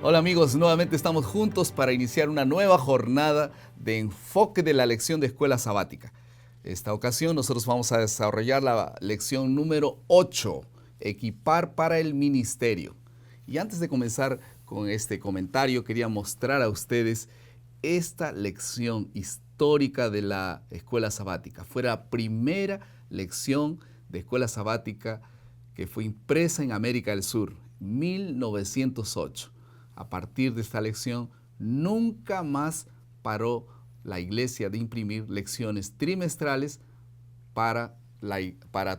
Hola amigos, nuevamente estamos juntos para iniciar una nueva jornada de enfoque de la lección de escuela sabática. Esta ocasión nosotros vamos a desarrollar la lección número 8, equipar para el ministerio. Y antes de comenzar con este comentario, quería mostrar a ustedes esta lección histórica de la escuela sabática. Fue la primera lección de escuela sabática que fue impresa en América del Sur, 1908. A partir de esta lección, nunca más paró la iglesia de imprimir lecciones trimestrales para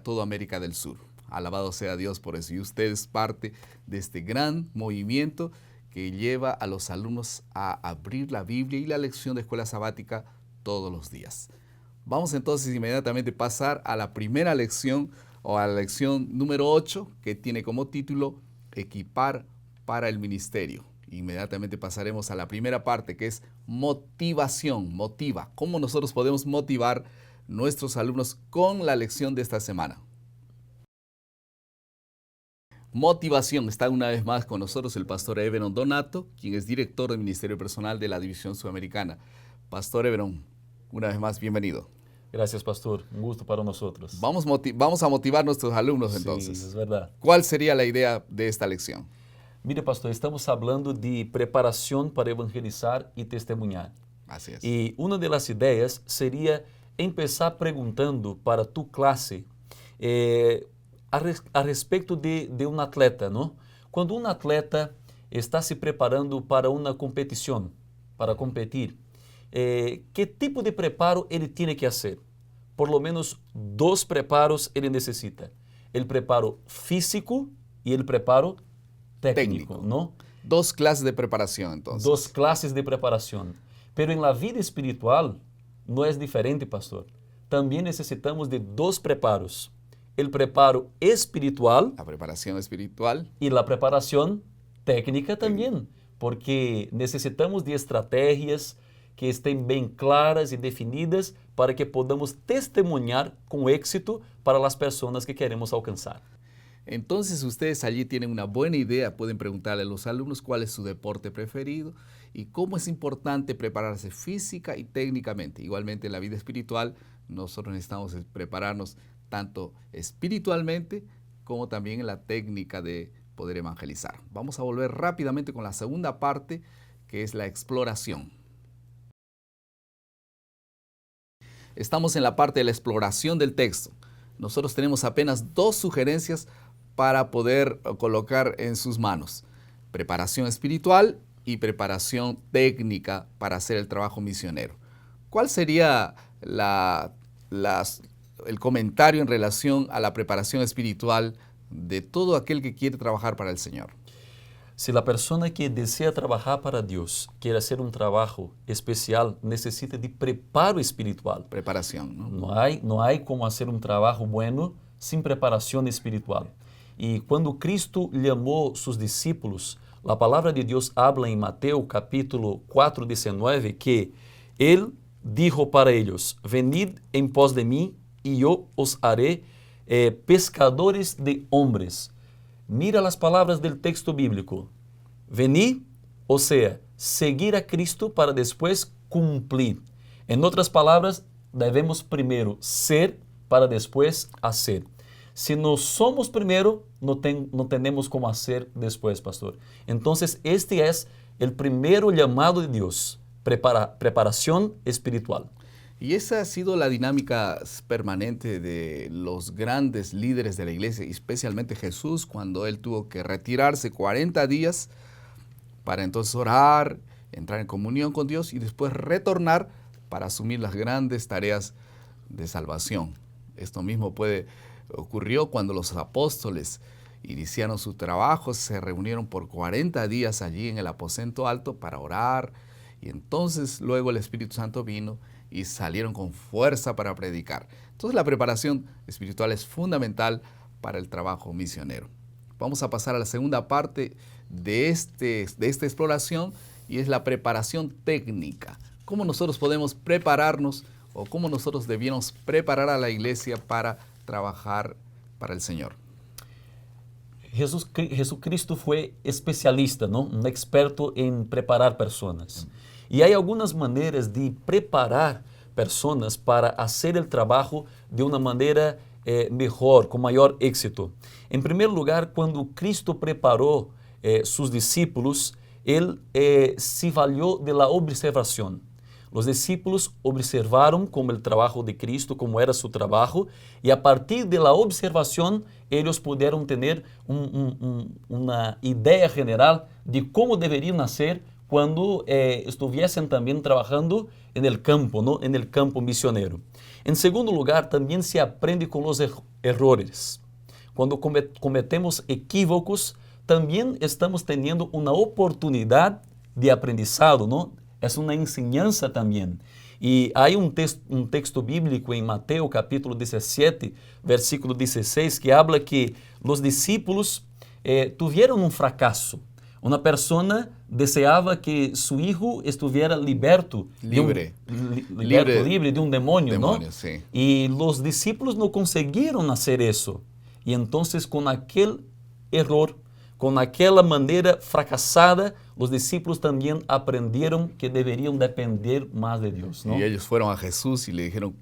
toda América del Sur. Alabado sea Dios por eso. Y usted es parte de este gran movimiento que lleva a los alumnos a abrir la Biblia y la lección de escuela sabática todos los días. Vamos entonces inmediatamente a pasar a la primera lección o a la lección número 8, que tiene como título Equipar para el ministerio. Inmediatamente pasaremos a la primera parte, que es motivación. Motiva. ¿Cómo nosotros podemos motivar a nuestros alumnos con la lección de esta semana? Motivación. Está una vez más con nosotros el pastor Everon Donato, quien es director del Ministerio Personal de la División Sudamericana. Pastor Everon, una vez más, bienvenido. Gracias, pastor. Un gusto para nosotros. Vamos a motivar a nuestros alumnos entonces. Sí, es verdad. ¿Cuál sería la idea de esta lección? Mire, pastor, estamos hablando de preparación para evangelizar y testemunhar. Así es. Y una de las ideas sería empezar preguntando para tu clase a respeito de um atleta, não? Quando um atleta está se preparando para uma competição, para competir, que tipo de preparo ele tem que fazer? Por lo menos dois preparos ele necessita. O preparo físico e o preparo técnico, não? Dos clases de preparación, entonces. Dos clases de preparação. Pero en la vida espiritual não é diferente, pastor. Também necessitamos de dos preparos. El preparo espiritual. La preparación espiritual. Y la preparación técnica también, porque necesitamos de estrategias que estén bien claras y definidas para que podamos testemunhar con éxito para las personas que queremos alcanzar. Entonces ustedes allí tienen una buena idea, pueden preguntarle a los alumnos cuál es su deporte preferido y cómo es importante prepararse física y técnicamente. Igualmente en la vida espiritual nosotros necesitamos prepararnos tanto espiritualmente como también en la técnica de poder evangelizar. Vamos a volver rápidamente con la segunda parte, que es la exploración. Estamos en la parte de la exploración del texto. Nosotros tenemos apenas dos sugerencias para poder colocar en sus manos: preparación espiritual y preparación técnica para hacer el trabajo misionero. ¿Cuál sería el comentario en relación a la preparación espiritual de todo aquel que quiere trabajar para el Señor? Si la persona que desea trabajar para Dios quiere hacer un trabajo especial, necesita de preparo espiritual. Preparación, ¿no? No hay como hacer un trabajo bueno sin preparación espiritual. Y cuando Cristo llamó sus discípulos, la palabra de Dios habla en Mateo capítulo 4, 19, que Él dijo para ellos: venid en pos de mí y yo os haré pescadores de hombres. Mira las palabras del texto bíblico. Venir, o sea, seguir a Cristo para después cumplir. En otras palabras, debemos primero ser para después hacer. Si no somos primero, no tenemos cómo hacer después, pastor. Entonces, este es el primero llamado de Dios, preparación espiritual. Y esa ha sido la dinámica permanente de los grandes líderes de la iglesia, especialmente Jesús, cuando Él tuvo que retirarse 40 días para entonces orar, entrar en comunión con Dios y después retornar para asumir las grandes tareas de salvación. Esto mismo ocurrió cuando los apóstoles iniciaron su trabajo, se reunieron por 40 días allí en el aposento alto para orar, y entonces luego el Espíritu Santo vino y salieron con fuerza para predicar. Entonces la preparación espiritual es fundamental para el trabajo misionero. Vamos a pasar a la segunda parte de esta exploración, y es la preparación técnica. ¿Cómo nosotros podemos prepararnos o cómo nosotros debíamos preparar a la iglesia para trabajar para el Señor? Jesucristo fue especialista, ¿no? Un experto en preparar personas. Y hay algunas maneras de preparar personas para hacer el trabajo de una manera mejor, con mayor éxito. En primer lugar, cuando Cristo preparó sus discípulos, Él se valió de la observación. Los discípulos observaron como el trabajo de Cristo, como era su trabajo, y a partir de la observación ellos pudieron tener una idea general de cómo deberían hacer cuando estuviesen también trabajando en el campo, ¿no? En el campo misionero. En segundo lugar, también se aprende con los errores. Cuando cometemos equívocos, también estamos teniendo una oportunidad de aprendizado, ¿no? Es una enseñanza también. Y hay un texto bíblico en Mateo capítulo 17, versículo 16, que habla que los discípulos tuvieron un fracaso. Una persona deseaba que su hijo estuviera libre de un demonio, ¿no? Sí. Y los discípulos no consiguieron hacer eso. Y entonces con aquel error, con aquela maneira fracassada, os discípulos também aprenderam que deveriam depender mais de Deus, ¿no? Y ellos fueron a Jesús y le dijeron,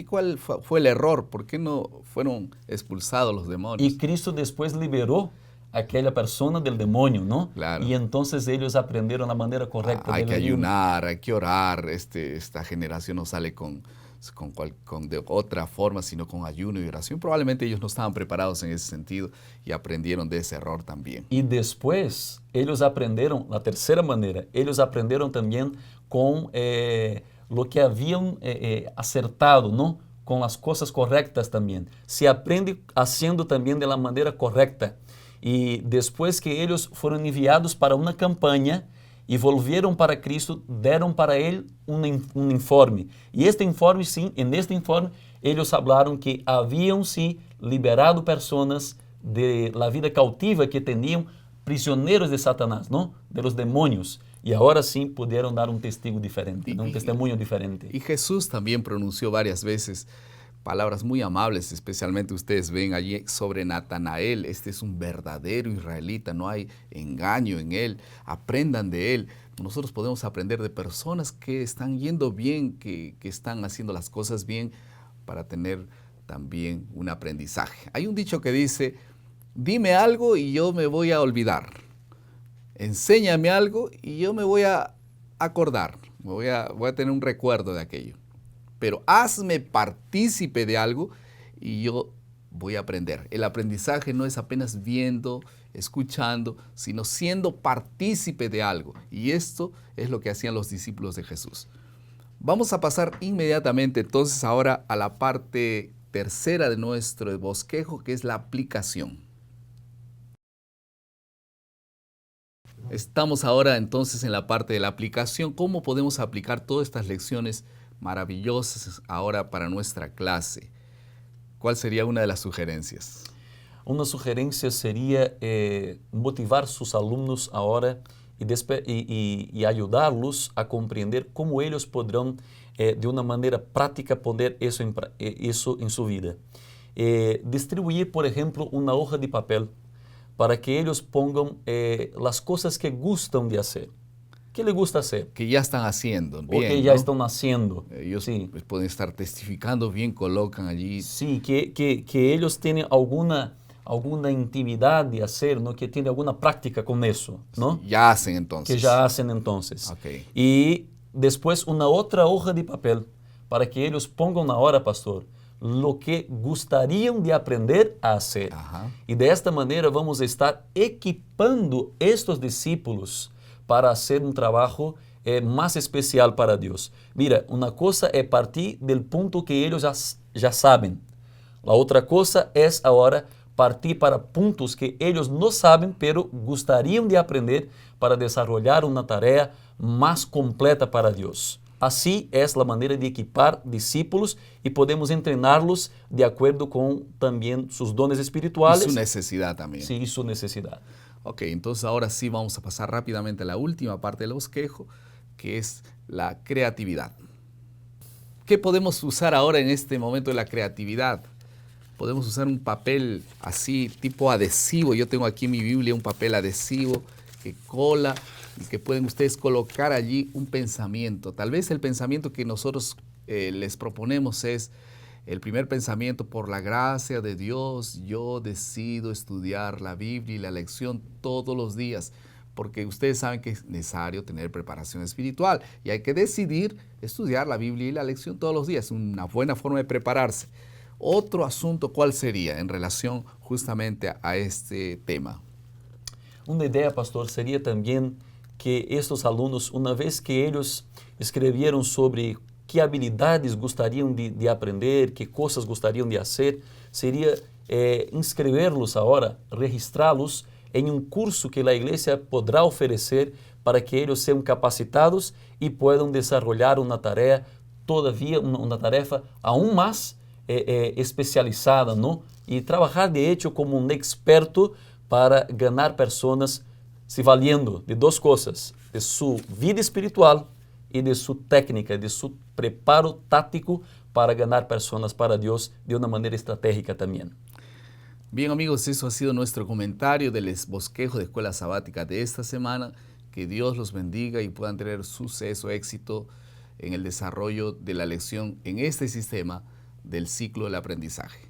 ¿cuál fue el error? ¿Por qué no fueron expulsados los demonios? E Cristo depois liberou aquela persona del demonio, ¿no? Claro. Y entonces ellos aprendieron la manera correcta. Hay que ayunar, hay que orar. Esta generación no sale de otra forma, sino con ayuno y oración. Probablemente ellos no estaban preparados en ese sentido y aprendieron de ese error también. Y después ellos aprendieron, la tercera manera, ellos aprendieron también con lo que habían acertado, ¿no? Con las cosas correctas también. Se aprende haciendo también de la manera correcta. Y después que ellos fueron enviados para una campaña y volvieron para Cristo, dieron para él un informe. Y este informe, sí, en este informe, ellos hablaron que habían sí liberado personas de la vida cautiva que tenían prisioneros de Satanás, ¿no? De los demonios. Y ahora sí pudieron dar un testigo diferente, ¿no? Un testimonio diferente. Y Jesús también pronunció varias veces palabras muy amables, especialmente ustedes ven allí sobre Natanael. Este es un verdadero israelita, no hay engaño en él, aprendan de él. Nosotros podemos aprender de personas que están yendo bien, que están haciendo las cosas bien para tener también un aprendizaje. Hay un dicho que dice, dime algo y yo me voy a olvidar. Enséñame algo y yo me voy a acordar, voy a tener un recuerdo de aquello. Pero hazme partícipe de algo y yo voy a aprender. El aprendizaje no es apenas viendo, escuchando, sino siendo partícipe de algo. Y esto es lo que hacían los discípulos de Jesús. Vamos a pasar inmediatamente entonces ahora a la parte tercera de nuestro bosquejo, que es la aplicación. Estamos ahora entonces en la parte de la aplicación. ¿Cómo podemos aplicar todas estas lecciones maravillosas ahora para nuestra clase? ¿Cuál sería una de las sugerencias? Una sugerencia sería motivar sus alumnos ahora y ayudarlos a comprender cómo ellos podrán de una manera práctica poner eso en su vida. Distribuir, por ejemplo, una hoja de papel para que ellos pongan las cosas que gustan de hacer. ¿Qué le gusta hacer? Que ya están haciendo. Bien, o que ya están haciendo. Ellos sí. Pues pueden estar testificando bien, colocan allí. Sí, que ellos tienen alguna intimidad de hacer, ¿no? Que tienen alguna práctica con eso, ¿no? Sí, ya hacen entonces. Que ya hacen entonces. Okay. Y después una otra hoja de papel para que ellos pongan ahora, pastor, lo que gustarían de aprender a hacer. Ajá. Y de esta manera vamos a estar equipando estos discípulos para hacer un trabajo más especial para Dios. Mira, una cosa es partir del punto que ellos ya saben. La otra cosa es ahora partir para puntos que ellos no saben, pero gustarían de aprender para desarrollar una tarea más completa para Dios. Así es la manera de equipar discípulos y podemos entrenarlos de acuerdo con también sus dones espirituales. Y su necesidad también. Sí, su necesidad. Ok, entonces ahora sí vamos a pasar rápidamente a la última parte del bosquejo, que es la creatividad. ¿Qué podemos usar ahora en este momento de la creatividad? podemos usar un papel así, tipo adhesivo. Yo tengo aquí en mi Biblia un papel adhesivo que cola y que pueden ustedes colocar allí un pensamiento. Tal vez el pensamiento que nosotros les proponemos es el primer pensamiento: por la gracia de Dios, yo decido estudiar la Biblia y la lección todos los días, porque ustedes saben que es necesario tener preparación espiritual y hay que decidir estudiar la Biblia y la lección todos los días. Es una buena forma de prepararse. Otro asunto, ¿cuál sería en relación justamente a este tema? Una idea, pastor, sería también que estos alunos, una vez que ellos escrevieron sobre qué habilidades gostariam de aprender, qué cosas gostariam de hacer, sería inscreverlos ahora, registrarlos en un curso que la iglesia podrá ofrecer para que ellos sean capacitados y puedan desarrollar una tarea todavía, una tarefa aún más especializada, ¿no? Y trabajar de hecho como un experto para ganar personas se valiendo de dos cosas, de su vida espiritual y de su técnica, de su preparo táctico para ganar personas para Dios de una manera estratégica también. Bien, amigos, eso ha sido nuestro comentario del bosquejo de escuela sabática de esta semana. Que Dios los bendiga y puedan tener suceso, éxito en el desarrollo de la lección en este sistema del ciclo del aprendizaje.